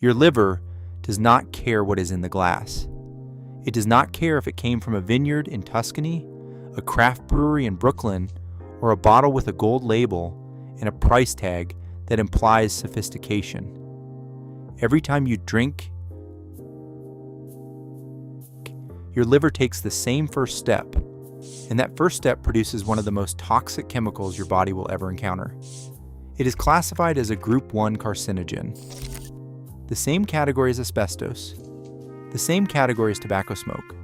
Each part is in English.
Your liver does not care what is in the glass. It does not care if it came from a vineyard in Tuscany, a craft brewery in Brooklyn, or a bottle with a gold label and a price tag that implies sophistication. Every time you drink, your liver takes the same first step, and that first step produces one of the most toxic chemicals your body will ever encounter. It is classified as a Group 1 carcinogen, the same category as asbestos, the same category as tobacco smoke,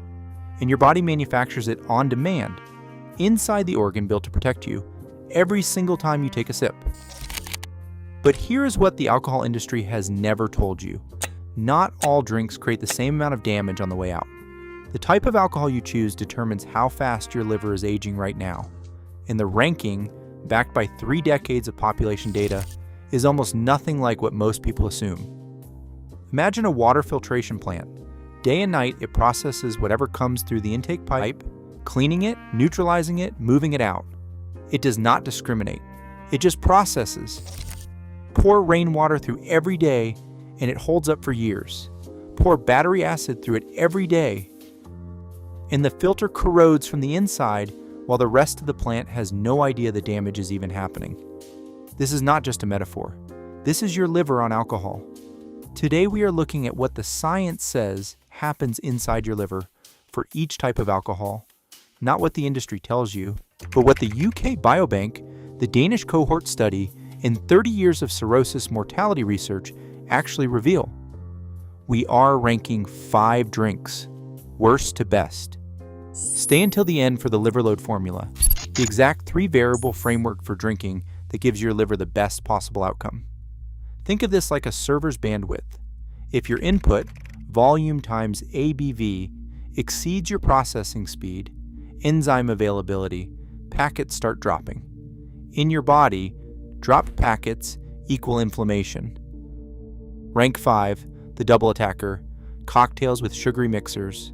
and your body manufactures it on demand, inside the organ built to protect you, every single time you take a sip. But here is what the alcohol industry has never told you. Not all drinks create the same amount of damage on the way out. The type of alcohol you choose determines how fast your liver is aging right now, and the ranking, backed by 3 decades of population data, is almost nothing like what most people assume. Imagine a water filtration plant. Day and night, it processes whatever comes through the intake pipe, cleaning it, neutralizing it, moving it out. It does not discriminate. It just processes. Pour rainwater through every day, and it holds up for years. Pour battery acid through it every day, and the filter corrodes from the inside while the rest of the plant has no idea the damage is even happening. This is not just a metaphor. This is your liver on alcohol. Today we are looking at what the science says happens inside your liver for each type of alcohol, not what the industry tells you, but what the UK Biobank, the Danish cohort study, and 30 years of cirrhosis mortality research actually reveal. We are ranking 5 drinks, worst to best. Stay until the end for the liver load formula, the exact 3-variable framework for drinking that gives your liver the best possible outcome. Think of this like a server's bandwidth. If your input, volume times ABV, exceeds your processing speed, enzyme availability, packets start dropping. In your body, dropped packets equal inflammation. Rank 5, the double attacker, cocktails with sugary mixers.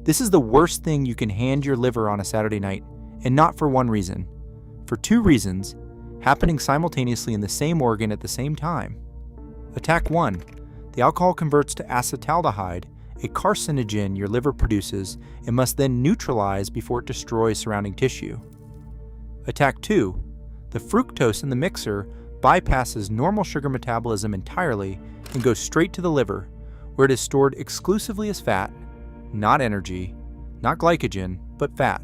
This is the worst thing you can hand your liver on a Saturday night, and not for one reason. For 2 reasons, happening simultaneously in the same organ at the same time. Attack 1. The alcohol converts to acetaldehyde, a carcinogen your liver produces and must then neutralize before it destroys surrounding tissue. Attack 2. The fructose in the mixer bypasses normal sugar metabolism entirely and goes straight to the liver, where it is stored exclusively as fat, not energy, not glycogen, but fat.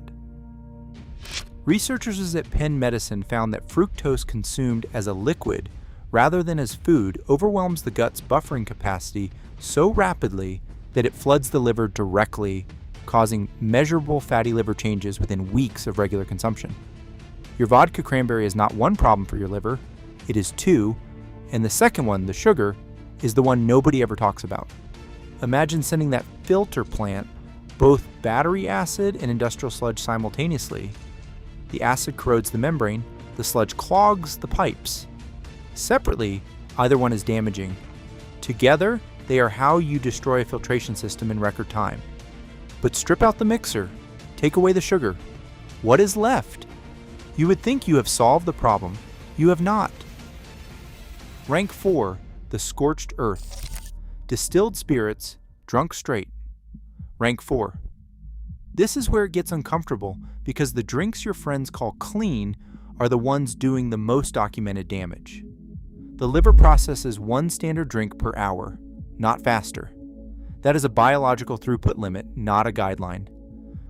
Researchers at Penn Medicine found that fructose consumed as a liquid rather than as food overwhelms the gut's buffering capacity so rapidly that it floods the liver directly, causing measurable fatty liver changes within weeks of regular consumption. Your vodka cranberry is not one problem for your liver, it is 2, and the second one, the sugar, is the one nobody ever talks about. Imagine sending that filter plant both battery acid and industrial sludge simultaneously. The acid corrodes the membrane, the sludge clogs the pipes. Separately, either one is damaging. Together, they are how you destroy a filtration system in record time. But strip out the mixer, take away the sugar. What is left? You would think you have solved the problem. You have not. Rank 4, the scorched earth. Distilled spirits, drunk straight. Rank 4. This is where it gets uncomfortable because the drinks your friends call clean are the ones doing the most documented damage. The liver processes 1 standard drink per hour, not faster. That is a biological throughput limit, not a guideline.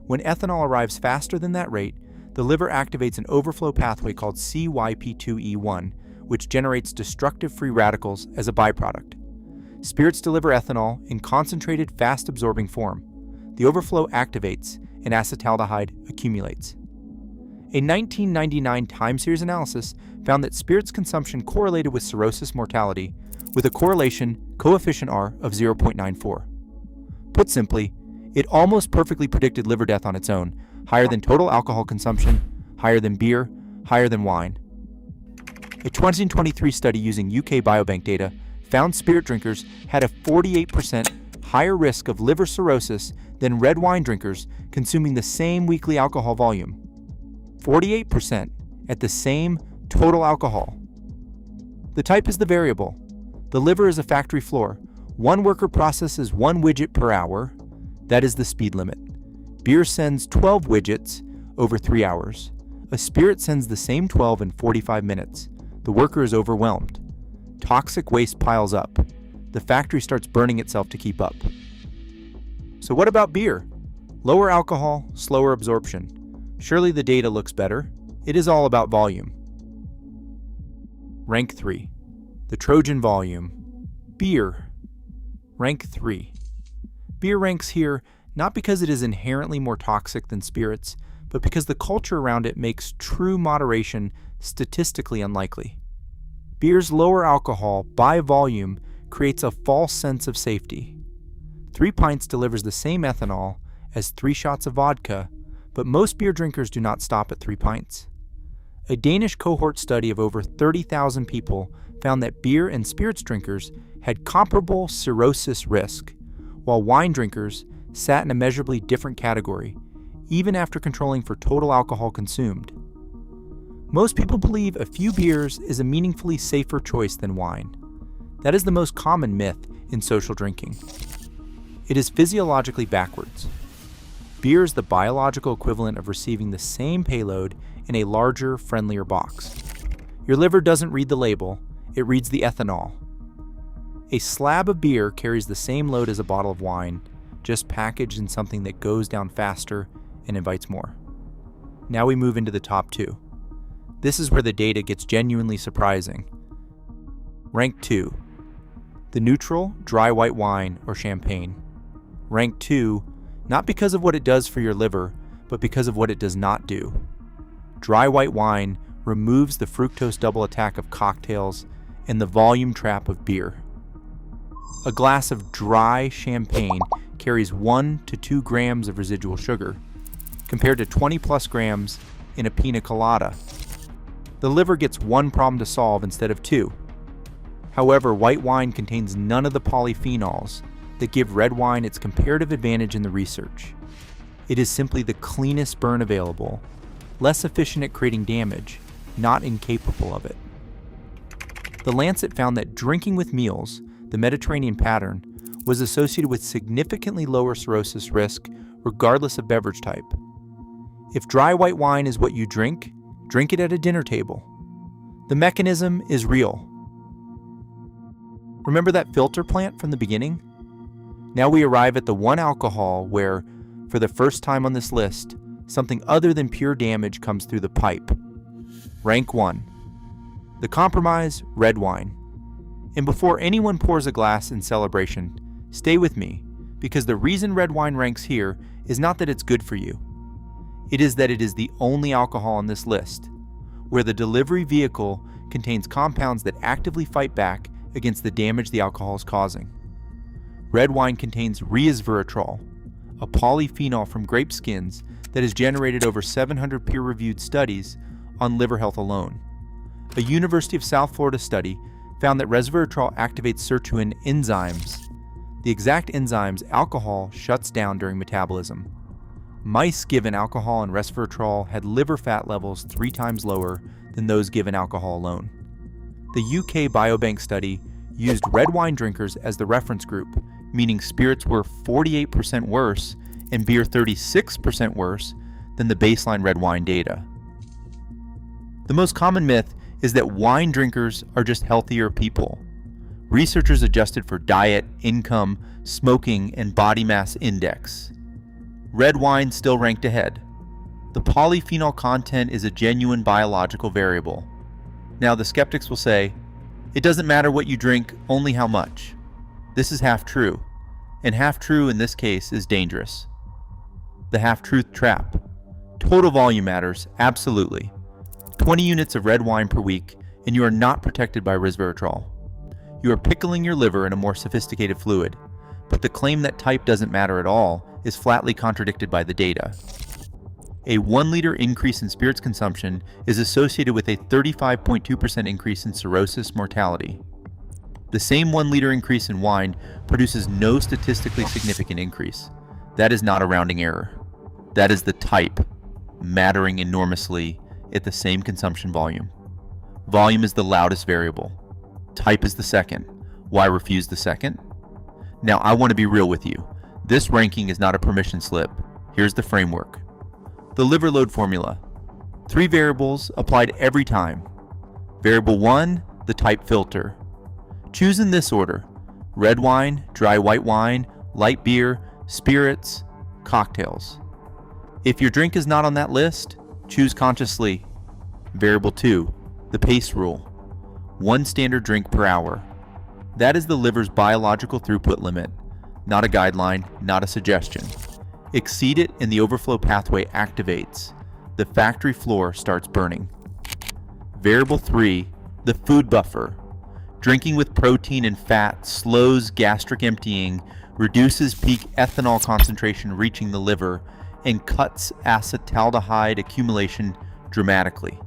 When ethanol arrives faster than that rate, the liver activates an overflow pathway called CYP2E1, which generates destructive free radicals as a byproduct. Spirits deliver ethanol in concentrated, fast-absorbing form. The overflow activates, and acetaldehyde accumulates. A 1999 time series analysis found that spirits consumption correlated with cirrhosis mortality, with a correlation coefficient R of 0.94. Put simply, it almost perfectly predicted liver death on its own, higher than total alcohol consumption, higher than beer, higher than wine. A 2023 study using UK Biobank data found spirit drinkers had a 48% higher risk of liver cirrhosis than red wine drinkers consuming the same weekly alcohol volume. 48% at the same total alcohol. The type is the variable. The liver is a factory floor. One worker processes 1 widget per hour. That is the speed limit. Beer sends 12 widgets over 3 hours. A spirit sends the same 12 in 45 minutes. The worker is overwhelmed. Toxic waste piles up. The factory starts burning itself to keep up. So what about beer? Lower alcohol, slower absorption. Surely the data looks better. It is all about volume. Rank 3. The Trojan volume. Beer. Rank 3. Beer ranks here not because it is inherently more toxic than spirits, but because the culture around it makes true moderation statistically unlikely. Beer's lower alcohol, by volume, creates a false sense of safety. 3 pints delivers the same ethanol as 3 shots of vodka, but most beer drinkers do not stop at 3 pints. A Danish cohort study of over 30,000 people found that beer and spirits drinkers had comparable cirrhosis risk, while wine drinkers sat in a measurably different category, even after controlling for total alcohol consumed. Most people believe a few beers is a meaningfully safer choice than wine. That is the most common myth in social drinking. It is physiologically backwards. Beer is the biological equivalent of receiving the same payload in a larger, friendlier box. Your liver doesn't read the label, it reads the ethanol. A slab of beer carries the same load as a bottle of wine, just packaged in something that goes down faster and invites more. Now we move into the top 2. This is where the data gets genuinely surprising. Rank 2. The neutral, dry white wine or champagne. Rank 2, not because of what it does for your liver, but because of what it does not do. Dry white wine removes the fructose double attack of cocktails and the volume trap of beer. A glass of dry champagne carries 1 to 2 grams of residual sugar, compared to 20 plus grams in a pina colada. The liver gets 1 problem to solve instead of 2. However, white wine contains none of the polyphenols that give red wine its comparative advantage in the research. It is simply the cleanest burn available, less efficient at creating damage, not incapable of it. The Lancet found that drinking with meals, the Mediterranean pattern, was associated with significantly lower cirrhosis risk regardless of beverage type. If dry white wine is what you drink it at a dinner table. The mechanism is real. Remember that filter plant from the beginning? Now we arrive at the one alcohol where, for the first time on this list, something other than pure damage comes through the pipe. Rank 1. The compromise, red wine. And before anyone pours a glass in celebration, stay with me, because the reason red wine ranks here is not that it's good for you. It is that it is the only alcohol on this list, where the delivery vehicle contains compounds that actively fight back against the damage the alcohol is causing. Red wine contains Resveratrol, a polyphenol from grape skins that has generated over 700 peer-reviewed studies on liver health alone. A University of South Florida study found that resveratrol activates sirtuin enzymes, the exact enzymes alcohol shuts down during metabolism. Mice given alcohol and resveratrol had liver fat levels 3 times lower than those given alcohol alone. The UK Biobank study used red wine drinkers as the reference group, meaning spirits were 48% worse and beer 36% worse than the baseline red wine data. The most common myth is that wine drinkers are just healthier people. Researchers adjusted for diet, income, smoking, and body mass index. Red wine still ranked ahead. The polyphenol content is a genuine biological variable. Now the skeptics will say, it doesn't matter what you drink, only how much. This is half true, and half true in this case is dangerous. The half-truth trap. Total volume matters, absolutely. 20 units of red wine per week, and you are not protected by resveratrol. You are pickling your liver in a more sophisticated fluid, but the claim that type doesn't matter at all is flatly contradicted by the data. A 1 liter increase in spirits consumption is associated with a 35.2% increase in cirrhosis mortality. The same 1 liter increase in wine produces no statistically significant increase. That is not a rounding error. That is the type mattering enormously at the same consumption volume. Volume is the loudest variable. Type is the second. Why refuse the second? Now, I want to be real with you. This ranking is not a permission slip. Here's the framework. The liver load formula. 3 variables applied every time. Variable 1, the type filter. Choose in this order: red wine, dry white wine, light beer, spirits, cocktails. If your drink is not on that list, choose consciously. Variable 2, the pace rule. 1 standard drink per hour. That is the liver's biological throughput limit, not a guideline, not a suggestion. Exceed it and the overflow pathway activates. The factory floor starts burning. Variable 3, the food buffer. Drinking with protein and fat slows gastric emptying, reduces peak ethanol concentration reaching the liver, and cuts acetaldehyde accumulation dramatically.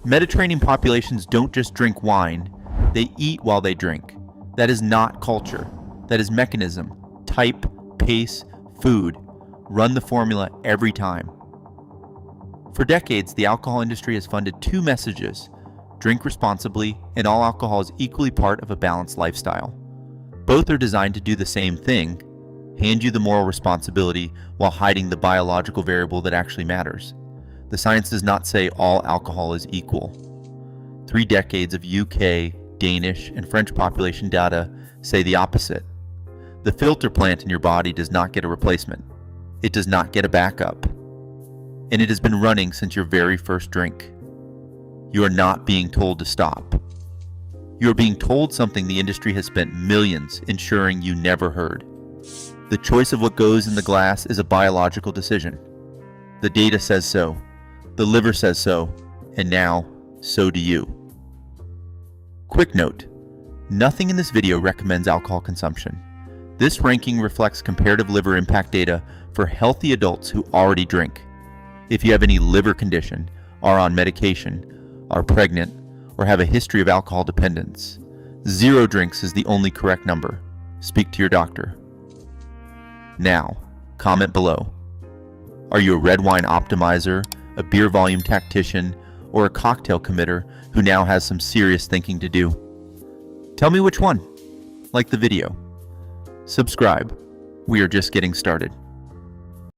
Mediterranean populations don't just drink wine, they eat while they drink. That is not culture. That is mechanism. Type, pace, food. Run the formula every time. For decades, the alcohol industry has funded 2 messages: drink responsibly, and all alcohol is equally part of a balanced lifestyle. Both are designed to do the same thing: hand you the moral responsibility while hiding the biological variable that actually matters. The science does not say all alcohol is equal. 3 decades of UK, Danish, and French population data say the opposite. The filter plant in your body does not get a replacement. It does not get a backup. And it has been running since your very first drink. You are not being told to stop. You are being told something the industry has spent millions ensuring you never heard. The choice of what goes in the glass is a biological decision. The data says so. The liver says so. And now, so do you. Quick note: nothing in this video recommends alcohol consumption. This ranking reflects comparative liver impact data for healthy adults who already drink. If you have any liver condition, are on medication, are pregnant, or have a history of alcohol dependence, 0 drinks is the only correct number. Speak to your doctor. Now, comment below. Are you a red wine optimizer, a beer volume tactician, or a cocktail committer who now has some serious thinking to do? Tell me which one. Like the video. Subscribe. We are just getting started.